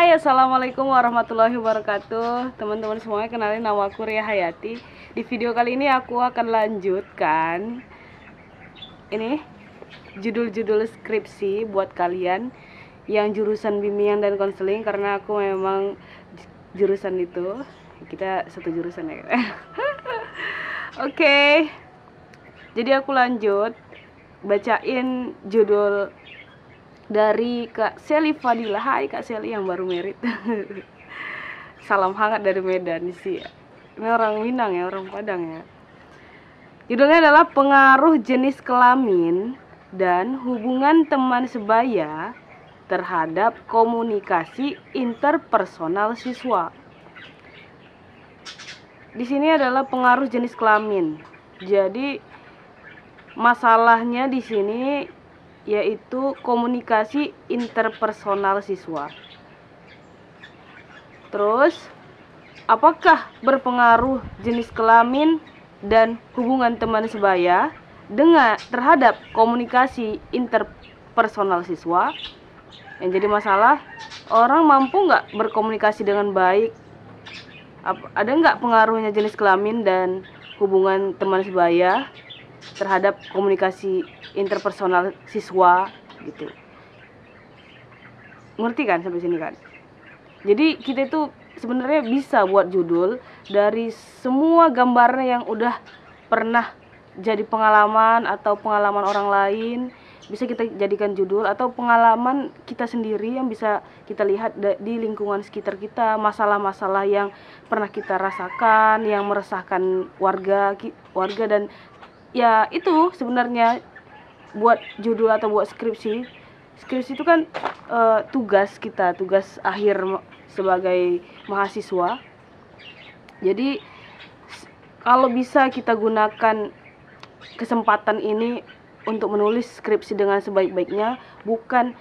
Hai, assalamualaikum warahmatullahi wabarakatuh. Teman-teman semuanya, kenalin, nama aku Ria Hayati. Di video kali ini aku akan lanjutkan ini judul-judul skripsi buat kalian yang jurusan bimbingan dan konseling, karena aku memang jurusan itu, kita satu jurusan ya. Oke. Jadi aku lanjut bacain judul dari Kak Seli Fadilah. Hai Kak Seli yang baru merit. Salam hangat dari Medan sih. Ini orang Minang ya, orang Padang ya. Judulnya adalah pengaruh jenis kelamin dan hubungan teman sebaya terhadap komunikasi interpersonal siswa. Di sini adalah pengaruh jenis kelamin. Jadi masalahnya di sini yaitu komunikasi interpersonal siswa. Terus, apakah berpengaruh jenis kelamin dan hubungan teman sebaya terhadap komunikasi interpersonal siswa? Yang jadi masalah, orang mampu nggak berkomunikasi dengan baik? Ada nggak pengaruhnya jenis kelamin dan hubungan teman sebaya terhadap komunikasi interpersonal siswa gitu? Ngerti kan sampai sini kan? Jadi kita itu sebenarnya bisa buat judul dari semua gambarnya yang udah pernah jadi pengalaman atau pengalaman orang lain, bisa kita jadikan judul, atau pengalaman kita sendiri yang bisa kita lihat di lingkungan sekitar kita, masalah-masalah yang pernah kita rasakan, yang meresahkan warga dan ya itu sebenarnya buat judul atau buat skripsi. Skripsi itu kan tugas kita, tugas akhir sebagai mahasiswa. Jadi kalau bisa kita gunakan kesempatan ini untuk menulis skripsi dengan sebaik-baiknya, bukan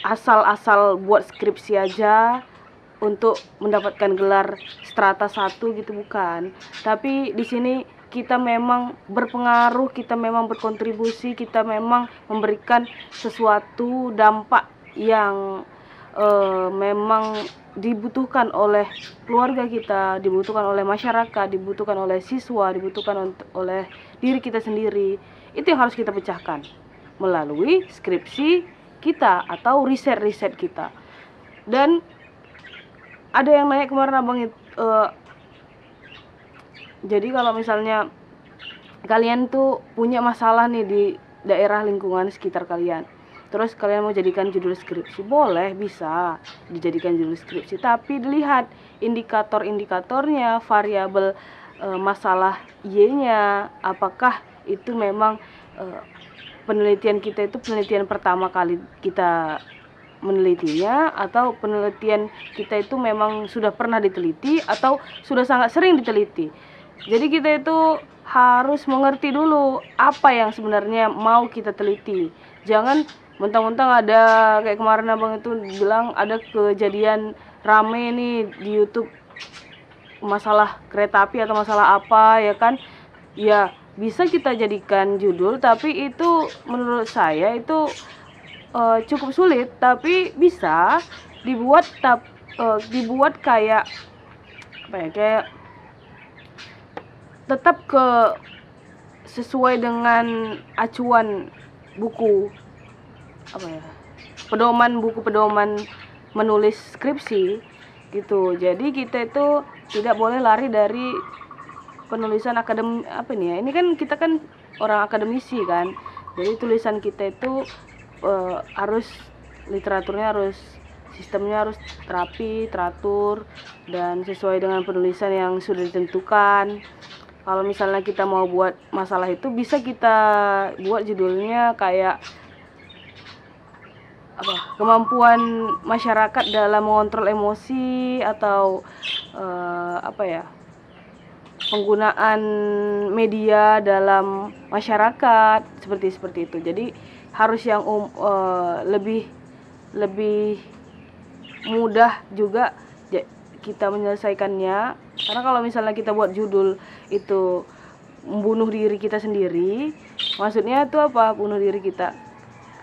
asal-asal buat skripsi aja untuk mendapatkan gelar strata 1 gitu, bukan. Tapi di sini kita memang berpengaruh, kita memang berkontribusi, kita memang memberikan sesuatu dampak yang memang dibutuhkan oleh keluarga kita, dibutuhkan oleh masyarakat, dibutuhkan oleh siswa, dibutuhkan oleh diri kita sendiri. Itu yang harus kita pecahkan melalui skripsi kita atau riset-riset kita. Dan ada yang nanya kemarin abang itu, jadi kalau misalnya kalian tuh punya masalah nih di daerah lingkungan sekitar kalian, terus kalian mau jadikan judul skripsi, boleh, bisa dijadikan judul skripsi, tapi dilihat indikator-indikatornya, variabel masalah Y-nya, apakah itu memang penelitian kita itu penelitian pertama kali kita menelitinya, atau penelitian kita itu memang sudah pernah diteliti atau sudah sangat sering diteliti. Jadi kita itu harus mengerti dulu apa yang sebenarnya mau kita teliti. Jangan mentang-mentang ada, kayak kemarin abang itu bilang ada kejadian rame nih di YouTube masalah kereta api atau masalah apa ya kan, ya bisa kita jadikan judul, tapi itu menurut saya itu cukup sulit, tapi bisa dibuat kayak apa ya, kayak tetap sesuai dengan acuan buku apa ya, buku pedoman menulis skripsi gitu. Jadi kita itu tidak boleh lari dari penulisan akademik apa nih ya, ini kan kita kan orang akademisi kan, jadi tulisan kita itu harus literaturnya, harus sistemnya harus rapi, teratur, dan sesuai dengan penulisan yang sudah ditentukan. Kalau misalnya kita mau buat masalah itu, bisa kita buat judulnya kayak apa, kemampuan masyarakat dalam mengontrol emosi, atau apa ya, penggunaan media dalam masyarakat, seperti itu. Jadi harus yang lebih mudah juga kita menyelesaikannya. Karena kalau misalnya kita buat judul itu membunuh diri kita sendiri, maksudnya itu apa, bunuh diri kita?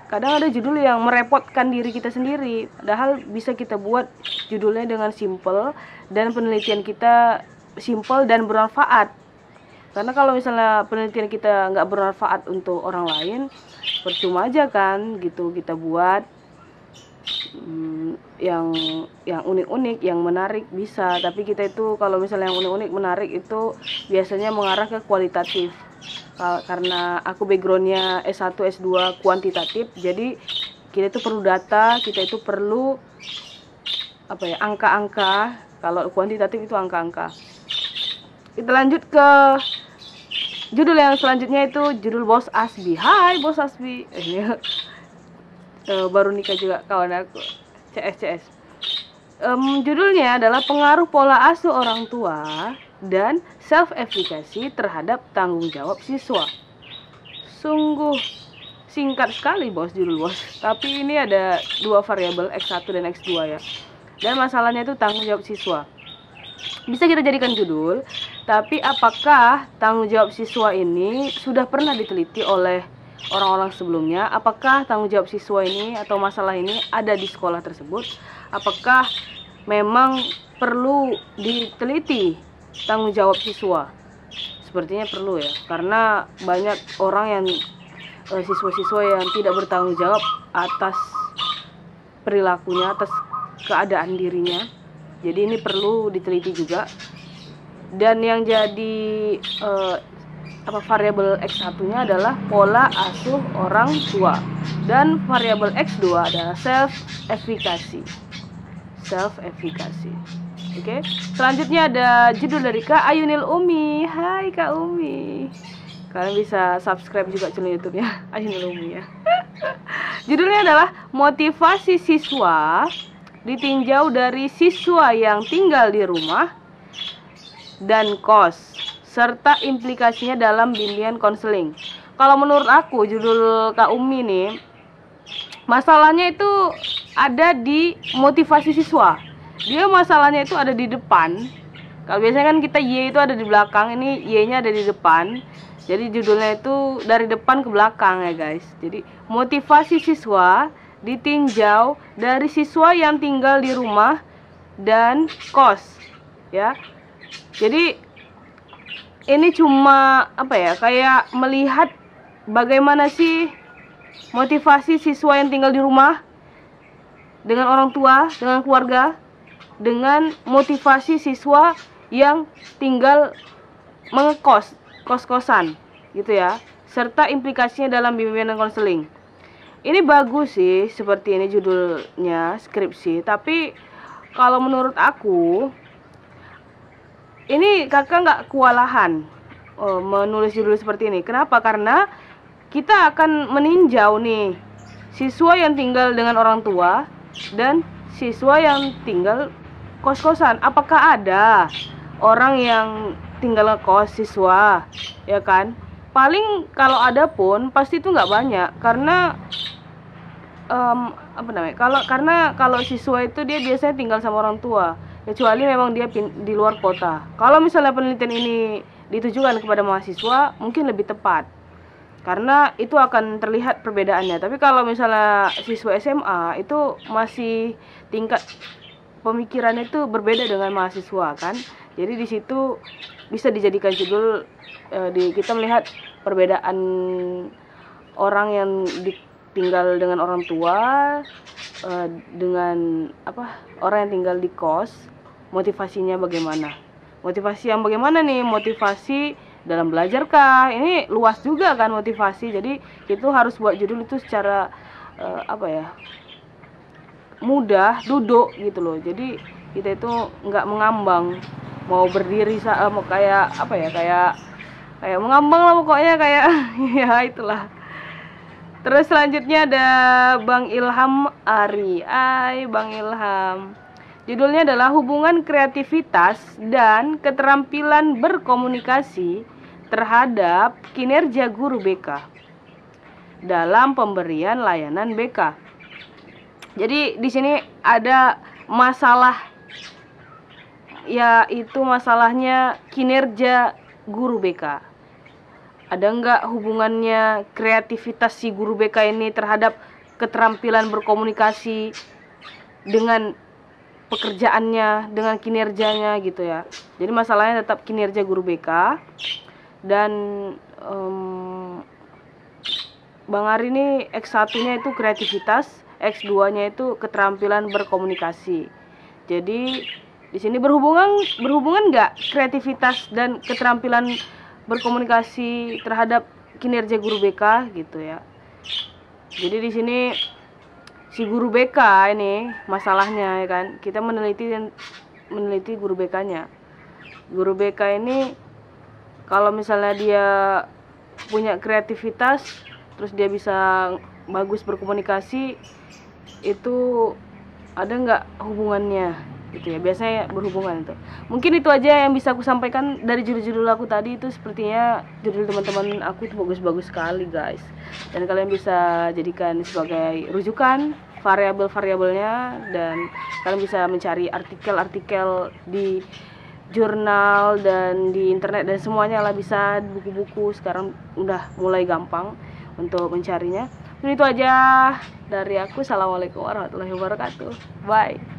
kadang ada judul yang merepotkan diri kita sendiri, padahal bisa kita buat judulnya dengan simple dan penelitian kita simple dan bermanfaat. Karena kalau misalnya penelitian kita nggak bermanfaat untuk orang lain, percuma aja kan gitu kita buat. Yang unik-unik, yang menarik bisa, tapi kita itu kalau misalnya yang unik-unik menarik itu biasanya mengarah ke kualitatif. Karena aku backgroundnya S1 S2 kuantitatif, jadi kita itu perlu data, kita itu perlu angka-angka. Kalau kuantitatif itu angka-angka. Kita lanjut ke judul yang selanjutnya, itu judul Bos Asbi. Hai Bos Asbi. Baru nikah juga kawan aku, CS. Judulnya adalah pengaruh pola asuh orang tua dan self-efficacy terhadap tanggung jawab siswa. Sungguh singkat sekali bos, judul bos. Tapi ini ada 2 variabel X1 dan X2 ya. Dan masalahnya itu tanggung jawab siswa. Bisa kita jadikan judul, tapi apakah tanggung jawab siswa ini sudah pernah diteliti oleh orang-orang sebelumnya? Apakah tanggung jawab siswa ini atau masalah ini ada di sekolah tersebut? Apakah memang perlu diteliti tanggung jawab siswa? Sepertinya perlu ya, karena banyak orang yang siswa-siswa yang tidak bertanggung jawab atas perilakunya, atas keadaan dirinya. Jadi ini perlu diteliti juga. Dan yang jadi variabel X1-nya adalah pola asuh orang tua, dan variabel X2 adalah self-efficacy. Oke. Selanjutnya ada judul dari Kak Ayunil Umi. Hai Kak Umi. Kalian bisa subscribe juga channel YouTube-nya Ayunil Umi ya. Judulnya adalah motivasi siswa ditinjau dari siswa yang tinggal di rumah dan kos, serta implikasinya dalam bimbingan konseling. Kalau menurut aku judul Kak Umi nih, masalahnya itu ada di motivasi siswa. Dia masalahnya itu ada di depan. Kalau biasanya kan kita Y itu ada di belakang, ini Y-nya ada di depan. Jadi judulnya itu dari depan ke belakang ya guys. Jadi motivasi siswa ditinjau dari siswa yang tinggal di rumah dan kos ya. Jadi ini cuma kayak melihat bagaimana sih motivasi siswa yang tinggal di rumah dengan orang tua, dengan keluarga, dengan motivasi siswa yang tinggal mengekos, kos-kosan gitu ya, serta implikasinya dalam bimbingan dan konseling. Ini bagus sih, seperti ini judulnya skripsi, tapi kalau menurut aku ini kakak nggak kewalahan menulis judul seperti ini. Kenapa? Karena kita akan meninjau nih siswa yang tinggal dengan orang tua dan siswa yang tinggal kos-kosan. Apakah ada orang yang tinggal ngekos siswa, ya kan? Paling kalau ada pun pasti itu nggak banyak, karena kalau siswa itu dia biasanya tinggal sama orang tua, kecuali memang dia di luar kota. Kalau misalnya penelitian ini ditujukan kepada mahasiswa, mungkin lebih tepat, karena itu akan terlihat perbedaannya. Tapi kalau misalnya siswa SMA, itu masih tingkat pemikirannya itu berbeda dengan mahasiswa kan. Jadi di situ bisa dijadikan judul, kita melihat perbedaan orang yang tinggal dengan orang tua dengan orang yang tinggal di kos, motivasinya bagaimana? Motivasi yang bagaimana nih? Motivasi dalam belajar kah? Ini luas juga kan motivasi. Jadi itu harus buat judul itu secara mudah, duduk gitu loh. Jadi kita itu nggak mengambang, mau berdiri mau kayak mengambang lah pokoknya, kayak ya itulah. Terus selanjutnya ada Bang Ilham Ari. Bang Ilham. Judulnya adalah hubungan kreativitas dan keterampilan berkomunikasi terhadap kinerja guru BK dalam pemberian layanan BK. Jadi di sini ada masalah, yaitu masalahnya kinerja guru BK. Ada nggak hubungannya kreativitas si guru BK ini terhadap keterampilan berkomunikasi dengan pekerjaannya, dengan kinerjanya gitu ya. Jadi masalahnya tetap kinerja guru BK. Dan Bang Ari ini X1-nya itu kreativitas, X2-nya itu keterampilan berkomunikasi. Jadi di sini berhubungan nggak kreativitas dan keterampilan berkomunikasi terhadap kinerja guru BK gitu ya. Jadi di sini si guru BK ini masalahnya ya kan, kita meneliti guru BK-nya. Guru BK ini kalau misalnya dia punya kreativitas, terus dia bisa bagus berkomunikasi, itu ada nggak hubungannya gitu ya, biasanya berhubungan itu. Mungkin itu aja yang bisa aku sampaikan dari judul-judul aku tadi. Itu sepertinya judul teman-teman aku itu bagus-bagus sekali guys, dan kalian bisa jadikan sebagai rujukan variabel-variabelnya, dan kalian bisa mencari artikel-artikel di jurnal dan di internet dan semuanya lah, bisa buku-buku sekarang udah mulai gampang untuk mencarinya. Dan itu aja dari aku. Assalamualaikum warahmatullahi wabarakatuh. Bye.